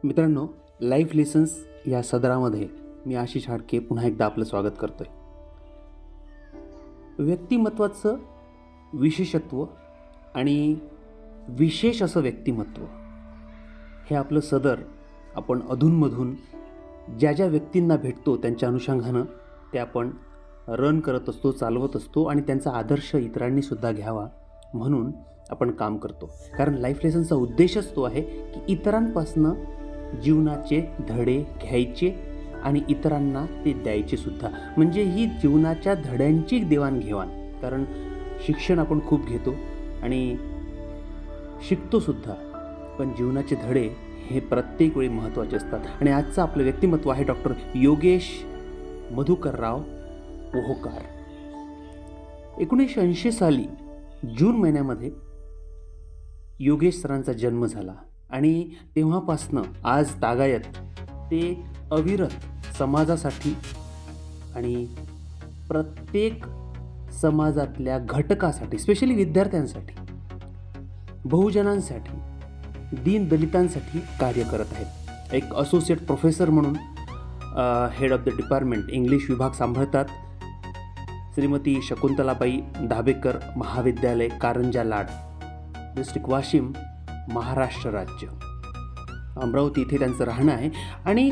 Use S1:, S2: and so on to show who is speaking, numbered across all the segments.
S1: मित्रांनो, life lessons या सदरामध्ये मी आशिष हाडके पुन्हा एकदा आपलं स्वागत करतोय. व्यक्तिमत्वाचं विशेषत्व आणि विशेष असं व्यक्तिमत्व हे आपलं सदर आपण अधूनमधून ज्या ज्या व्यक्तींना भेटतो त्यांच्या अनुषंगानं ते आपण रन करत असतो, चालवत असतो आणि त्यांचा आदर्श इतरांनीसुद्धा घ्यावा म्हणून आपण काम करतो. कारण लाईफ लेसन्सचा उद्देशच तो आहे की इतरांपासनं जीवनाचे धडे घ्यायचे आणि इतरांना ते द्यायचे सुद्धा. म्हणजे ही जीवनाच्या धड्यांची देवाणघेवाण. कारण शिक्षण आपण खूप घेतो आणि शिकतोसुद्धा, पण जीवनाचे धडे हे प्रत्येक वेळी महत्त्वाचे असतात. आणि आजचं आपलं व्यक्तिमत्व आहे डॉक्टर योगेश मधुकरराव पोहोकार. 1980 साली जून महिन्यामध्ये योगेश सरांचा जन्म झाला आणि तेव्हापासनं आज तागायत ते अविरत समाजासाठी आणि प्रत्येक समाजातल्या घटकासाठी, स्पेशली विद्यार्थ्यांसाठी, बहुजनांसाठी, दीनदलितांसाठी कार्य करत आहेत. एक असोसिएट प्रोफेसर म्हणून head of the department English विभाग सांभाळतात श्रीमती शकुंतलाबाई धाबेकर, महाविद्यालय कारंजा लाड, डिस्ट्रिक्ट वाशिम, महाराष्ट्र राज्य. अमरावती इथे त्यांचं राहणं आहे. आणि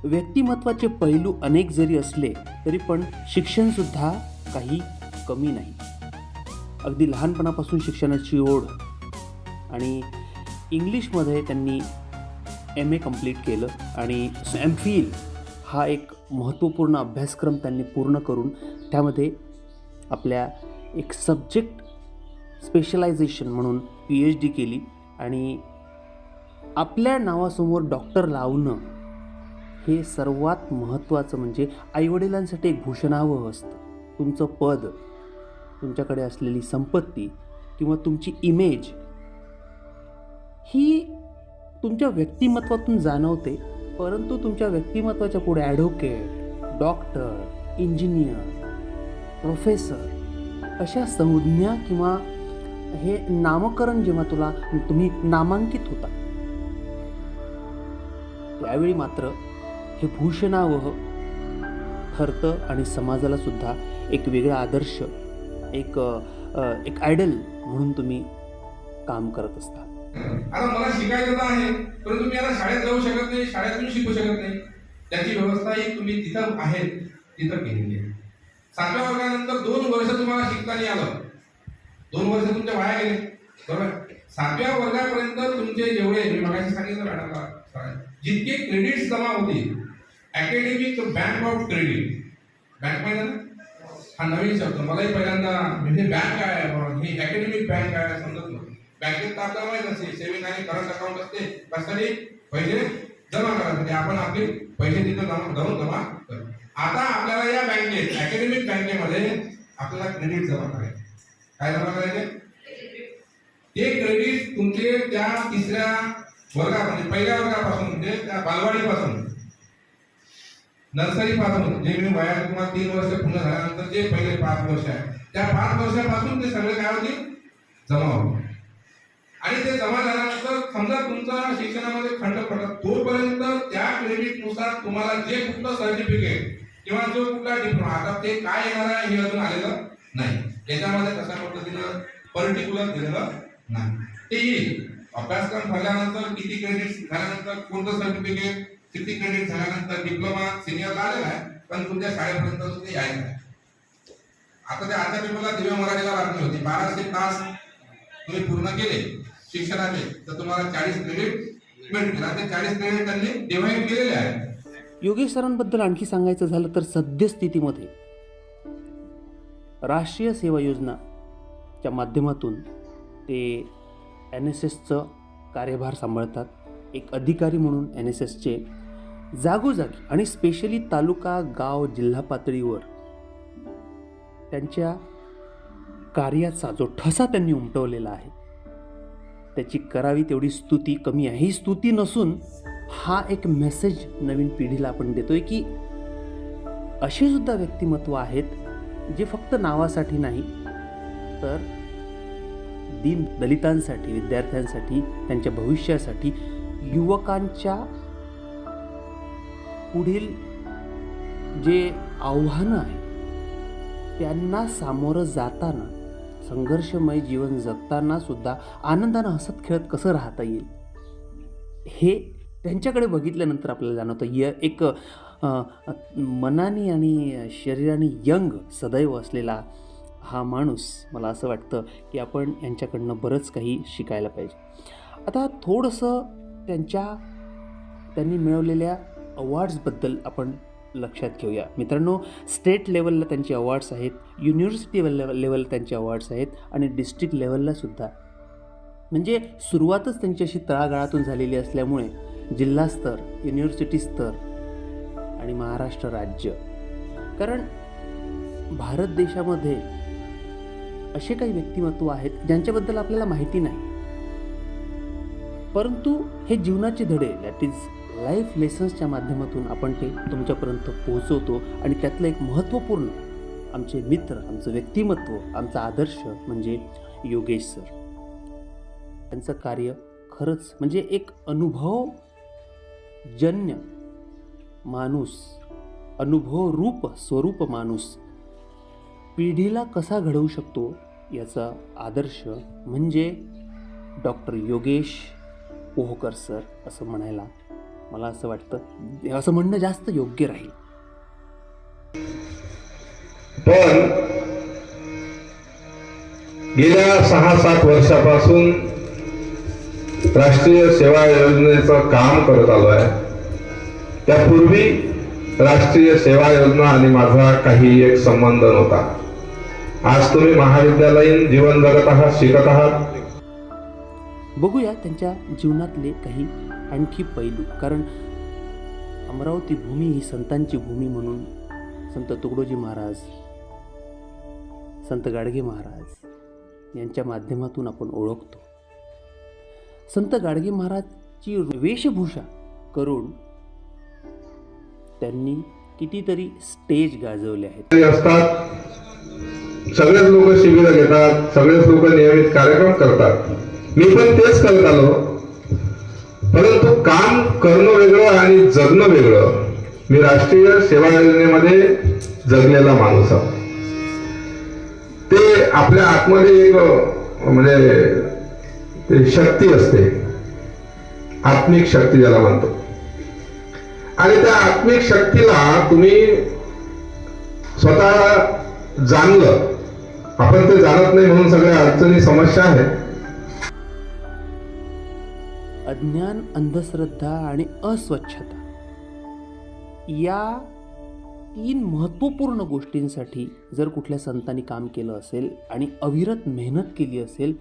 S1: व्यक्तिमत्वाचे पैलू अनेक जरी असले तरी पण शिक्षणसुद्धा काही कमी नाही. अगदी लहानपणापासून शिक्षणाची ओढ आणि इंग्लिशमध्ये त्यांनी MA कंप्लीट केलं आणि MPhil हा एक महत्त्वपूर्ण अभ्यासक्रम त्यांनी पूर्ण करून त्यामध्ये आपल्या एक सब्जेक्ट स्पेशलायझेशन म्हणून PhD केली. आणि आपल्या नावासमोर डॉक्टर लावणं हे सर्वात महत्त्वाचं. म्हणजे आईवडिलांसाठी एक भूषणावह असतं. तुमचं पद, तुमच्याकडे असलेली संपत्ती किंवा तुमची इमेज ही तुमच्या व्यक्तिमत्वातून जाणवते. परंतु तुमच्या व्यक्तिमत्वाच्या पुढे ॲडव्होकेट, डॉक्टर, इंजिनियर, प्रोफेसर अशा संज्ञा किंवा हे नामकरण जेव्हा तुम्ही नामांकित होता त्यावेळी मात्र हे भूषणावह ठरतं आणि समाजाला सुद्धा एक वेगळा आदर्श, एक आयडल म्हणून तुम्ही काम करत असता.
S2: आता मला शिकायचं तर आहे, परंतु मी आता शाळेत जाऊ शकत नाही, शाळेतून शिकू शकत नाही. त्याची व्यवस्थाही तुम्ही जिथं आहे तिथं केलेली आहे. 7व्या वर्गानंतर 2 वर्ष तुम्हाला शिकता नाही आलं, 2 वर्ष तुमच्या वाया गेले, बरोबर. 7व्या वर्गापर्यंत तुमचे जेवढे मी मगाशी सांगितलं मॅडमला, जितके क्रेडिट्स जमा होतील, academic bank of credit, bank माहिती ना, हा नवीन शब्द मलाही पहिल्यांदा, म्हणजे बँक काय आहे, ही अकॅडमिक बँक काय समजत नव्हतं. बँकेत तर आपल्याला माहित असते सेव्हिंग आणि करंट अकाउंट असते, त्यासाठी पैसे जमा करायसाठी आपण आपले पैसे तिथं जमा करतो. आता आपल्याला या बँकेत, अकॅडमिक बँकेमध्ये आपल्याला क्रेडिट जमा करायचे. काय जमा करायचे? ते क्रेडिट तुमचे त्या 3ऱ्या वर्गामध्ये, पहिल्या वर्गापासून म्हणजे त्या बालवाडीपासून, नर्सरीपासून, जे मी वयात तुम्हाला 3 वर्ष पूर्ण झाल्यानंतर जे पहिले 5 वर्ष आहे, त्या 5 वर्षापासून ते सगळे काय होतील? जमा होतील. आणि ते जमा झाल्यानंतर समजा तुमचा शिक्षणामध्ये खंड पडला, तोपर्यंत त्या क्रेडिटनुसार तुम्हाला जे कुठलं सर्टिफिकेट किंवा जो कुठला डिप्लोमा, आता ते काय येणार आहे हे अजून आलेलं नाही. त्याच्यामध्ये कशा पद्धतीनं पर्टिक्युलर दिलेलं नाही. ते येईल. अभ्यासक्रम झाल्यानंतर किती क्रेडिट झाल्यानंतर कोणतं सर्टिफिकेट, किती क्रेडिट झाल्यानंतर डिप्लोमा सिनियरला आलेला आहे, पण तुमच्या शाळेपर्यंत ते यायचं आहे. आता ते आजच्या पेपरला दिव्य मराठीला बातमी होती, 1200 तास तुम्ही पूर्ण केले शिक्षणाचे तर तुम्हाला 40 क्रेडिट मिळतील. आणि ते 40 क्रेडिट त्यांनी डिव्हाइड केलेले आहे.
S1: योगेश सरांबद्दल आणखी सांगायचं झालं तर सद्यस्थितीमध्ये राष्ट्रीय सेवा योजनाच्या माध्यमातून ते NSSचं कार्यभार सांभाळतात. एक अधिकारी म्हणून NSSचे जागोजागी आणि स्पेशली तालुका, गाव, जिल्हा पातळीवर त्यांच्या कार्याचा जो ठसा त्यांनी उमटवलेला आहे त्याची करावी तेवढी स्तुती कमी आहे. ही स्तुती नसून हा एक मेसेज नवीन पिढीला आपण देतोय की असे सुद्धा व्यक्तिमत्व आहेत जे फक्त नावासाठी नाही तर दीन दलितांसाठी, विद्यार्थ्यांसाठी, त्यांच्या भविष्यासाठी, युवकांच्या पुढील जे आव्हानं आहेत त्यांना सामोरं जाताना, संघर्षमय जीवन जगताना सुद्धा आनंदानं हसत खेळत कसं राहता येईल, हे त्यांच्याकडे बघितल्यानंतर आपल्याला जाणवतं. एक मनाने आणि शरीराने यंग सदैव असलेला हा माणूस, मला असं वाटतं की आपण यांच्याकडनं बरंच काही शिकायला पाहिजे. आता थोडंसं त्यांनी मिळवलेल्या अवॉर्ड्सबद्दल आपण लक्षात घेऊया. मित्रांनो, स्टेट लेवलला त्यांचे अवॉर्ड्स आहेत, युनिव्हर्सिटी लेवलला त्यांचे अवॉर्ड्स आहेत आणि डिस्ट्रिक्ट लेवललासुद्धा. म्हणजे सुरुवातच त्यांची अशी तळागाळातून झालेली असल्यामुळे जिल्हा स्तर, युनिव्हर्सिटी स्तर आणि महाराष्ट्र राज्य. कारण भारत देशामध्ये असे काही व्यक्तिमत्व आहेत ज्यांच्याबद्दल आपल्याला माहिती नाही, परंतु हे जीवनाचे धडे, दॅट इज लाईफ लेसन्सच्या माध्यमातून आपण ते तुमच्यापर्यंत पोहोचवतो. आणि त्यातलं एक महत्त्वपूर्ण आमचे मित्र, आमचं व्यक्तिमत्व, आमचा आदर्श म्हणजे योगेश सर. त्यांचं कार्य खरंच म्हणजे एक अनुभवजन्य माणूस, अनुभवरूप स्वरूप माणूस पिढीला कसा घडवू शकतो याचा आदर्श म्हणजे डॉक्टर योगेश पोहकर सर, असं म्हणायला मला असं वाटतं, असं म्हणणं जास्त योग्य राहील.
S3: पण गेल्या 6-7 वर्षापासून राष्ट्रीय सेवा योजनेचं काम करत आलो आहे. त्यापूर्वी राष्ट्रीय सेवा योजना आणि माझा काही एक संबंध नव्हता. आज तुम्ही महाविद्यालयीन जीवन जगत आहात, शिकत आहात.
S1: बघूया त्यांच्या जीवनातले काही आणखी पैलू. कारण अमरावती भूमी ही संतांची भूमी म्हणून संत तुकडोजी महाराज, संत गाडगे महाराज यांच्या माध्यमातून आपण ओळखतो. संत गाडगे महाराजची वेशभूषा करून त्यांनी कितीतरी स्टेज गाजवले आहेत.
S3: असतात सगळेच लोक शिबिरं घेतात, सगळेच लोक नियमित कार्यक्रम करतात. मी पण तेच करत आलो, परंतु काम करणं वेगळं आणि जगणं वेगळं. मी राष्ट्रीय सेवा योजनेमध्ये जगलेला माणूस आहे. ते आपल्या आतमध्ये एक म्हणजे शक्ती असते, आत्मिक शक्ती ज्याला म्हणतो. आणि त्या आत्मिक शक्तीला तुम्ही स्वतः जाणलं. आपण ते जाणत नाही म्हणून सगळ्या अडचणी, समस्या आहेत.
S1: अज्ञान, अंधश्रद्धा आणि अस्वच्छता या 3 महत्त्वपूर्ण गोष्टींसाठी जर कुठल्या संतांनी काम केलं असेल आणि अविरत मेहनत केली असेल,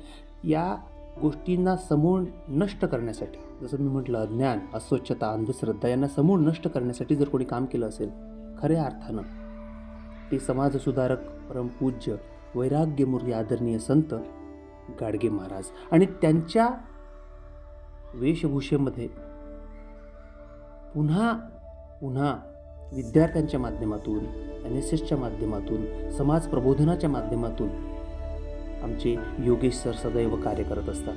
S1: या गोष्टींना समूळ नष्ट करण्यासाठी, जसं मी म्हटलं अज्ञान, अस्वच्छता, अंधश्रद्धा यांना समूळ नष्ट करण्यासाठी जर कोणी काम केलं असेल, खऱ्या अर्थानं ते समाजसुधारक, परमपूज्य, वैराग्यमूर्ती आदरणीय संत गाडगे महाराज. आणि त्यांच्या वेशभूषेमध्ये पुन्हा पुन्हा विद्यार्थ्यांच्या माध्यमातून, NSSच्या माध्यमातून, समाज प्रबोधनाच्या माध्यमातून आमचे योगेश सर सदैव कार्य करत असतात.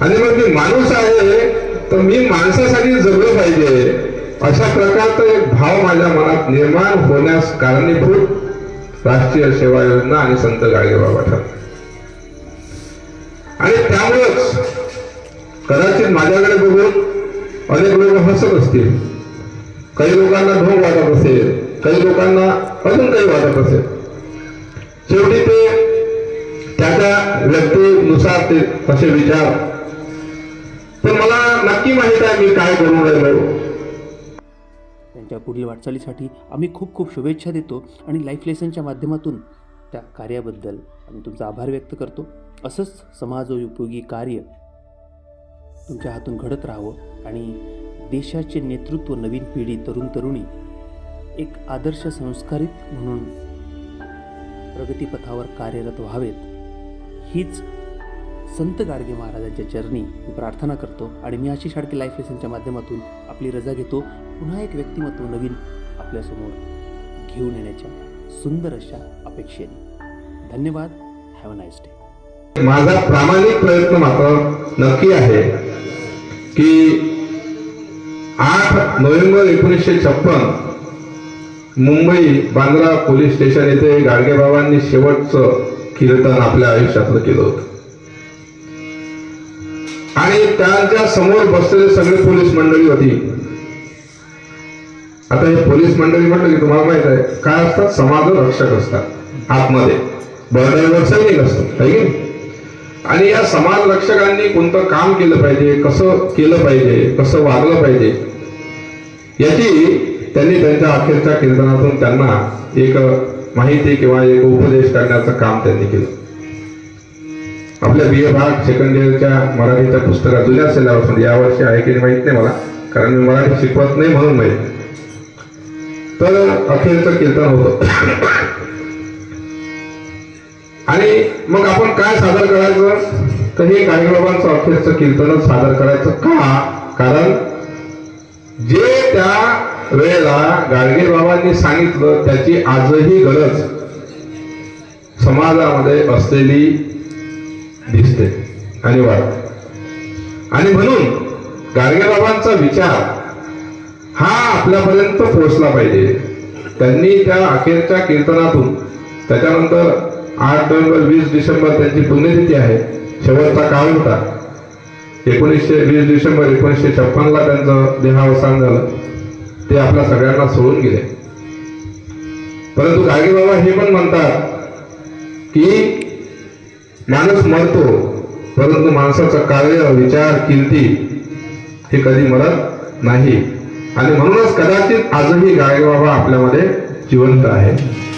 S3: आणि मग मी माणूस आहे तर मी माणसासाठी जगलं पाहिजे, अशा प्रकारचा एक भाव माझ्या मनात निर्माण होण्यास कारणीभूत राष्ट्रीय सेवा योजना आणि संत गाडगेबाबा ठरले. आणि त्यामुळेच कदाचित माझ्याकडे बघून अनेक लोक हसत असतील, काही लोकांना ढोंग वाटत असेल, काही लोकांना अजून काही वाटत असेल. शेवटी ते त्या व्यक्तीनुसार ते तसे विचार. पण मला नक्की माहित आहे मी काय करून राहिलो.
S1: त्यांच्या पुढील वाटचालीसाठी आम्ही खूप खूप शुभेच्छा देतो आणि लाईफ लेसनच्या माध्यमातून त्या कार्याबद्दल आम्ही तुमचा आभार व्यक्त करतो. असंच समाजोपयोगी कार्य तुमच्या हातून घडत राहावं आणि देशाचे नेतृत्व, नवीन पिढी, तरुण तरुणी एक आदर्श संस्कारित म्हणून प्रगतीपथावर कार्यरत व्हावेत, हीच संत गाडगे महाराजांच्या चरणी मी प्रार्थना करतो. आणि मी आशिष हाडके लाईफ लेसनच्या माध्यमातून आपली रजा घेतो. पुन्हा एक व्यक्तिमत्व नवीन आपल्यासमोर घेऊन येण्याच्या सुंदर अशा अपेक्षेने. धन्यवाद. Have a nice day.
S3: माझा प्रामाणिक प्रयत्न मात्र नक्की आहे की 8 November 1956 Mumbai Bandra police station येथे गाडगेबाबांनी शेवटचं कीर्तन आपल्या आयुष्यातलं केलं होतं. आणि त्यांच्या समोर बसलेले सगळे पोलीस मंडळी होती. आता हे पोलीस मंडळी म्हटलं की तुम्हाला माहित आहे काय असतात, समाज रक्षक असतात. आतमध्ये बॉर्डरवर सैनिक असतो आहे की नाही? आणि या समाज रक्षकांनी कोणतं काम केलं पाहिजे, कसं केलं पाहिजे, कसं वागलं पाहिजे, याची त्यांनी त्यांच्या अखेरच्या कीर्तनातून त्यांना एक माहिती किंवा एक उपदेश करण्याचं काम त्यांनी केलं. आपल्या BA भाग सेकंड इयरच्या मराठीच्या पुस्तकात जुन्या सिलेबस मध्ये, यावर्षी आहे की माहित नाही मला, कारण मी मराठी शिकवत नाही म्हणून माहित. तर अखेरचं कीर्तन होतं. आणि मग आपण काय सादर करायचं, तर हे गाडगेबाबांचं अखेरचं कीर्तनच सादर करायचं. का? कारण जे त्या वेळेला गाडगेबाबांनी सांगितलं त्याची आजही गरज समाजामध्ये असलेली दिसते आणि वाटते. आणि म्हणून गाडगेबाबांचा विचार हा आपल्यापर्यंत पोहोचला पाहिजे. त्यांनी त्या अखेरच्या कीर्तनातून, त्याच्यानंतर 8 नोव्हेंबर 20 डिसेंबर त्यांची पुण्यतिथी आहे, शेवटचा काळ होता. 20 डिसेंबर 1956 त्यांचं देहावसान झालं. ते आपल्या सगळ्यांना सोडून गेले. परंतु गाडगेबाबा हे पण म्हणतात की माणूस मरतो, परंतु माणसाचं कार्य, विचार, कीर्ती हे कधी मरत नाही. आणि म्हणूनच कदाचित आजही गाडगेबाबा आपल्यामध्ये जिवंत आहे.